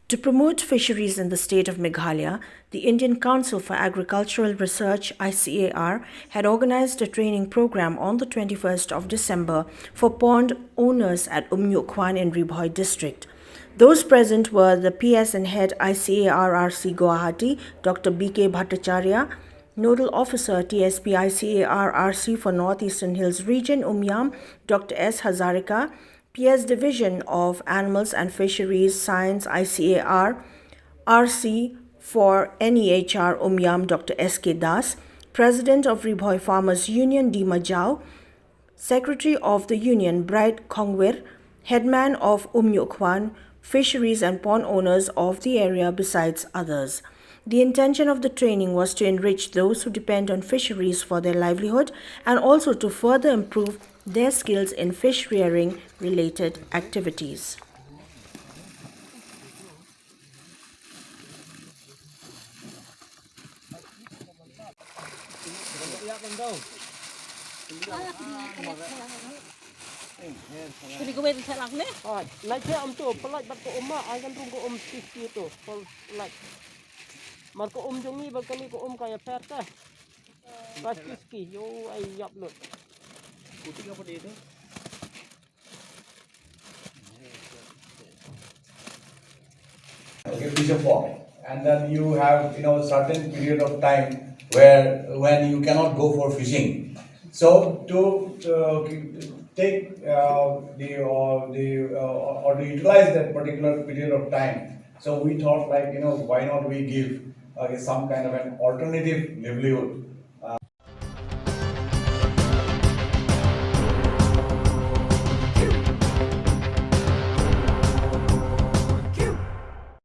To promote fisheries in the state of Meghalaya, the Indian Council for Agricultural Research (ICAR) had organized a training program on the 21st of December for pond owners at Umniuhkhwan in RI-BHOI district. Those present were the PS and Head ICAR-RC Guwahati, Dr. B.K. Bhattacharya, Nodal Officer TSP ICAR-RC for Northeastern Hills Region UMIAM, Dr. S. HAZARIKA, PS Division of Animals and Fisheries Science ICAR, RC for NEHR UMIAM Dr. S.K. Das, President of RI-BHOI Farmers Union D. MAJAW, Secretary of the Union Bright KHONGWIR, Headman of Umniuhkhwan, Fisheries and pond owners of the area besides others. The intention of the training was to enrich those who depend on fisheries for their livelihood and also to further improve their skills in fish rearing related activities. Jadi gue itu salah nih. Oh, nanti tu, pelat bat ko umma, agan rung ko tiski tu, pelat. Mar ko jongi bakali ko kaya perta. Pas tiski, yo ay yap lut. Putih apa dia tu? Okay, feature form, and then you have certain period of time where when you cannot go for fishing. So to take or to utilize that particular period of time, so we thought why not we give some kind of an alternative livelihood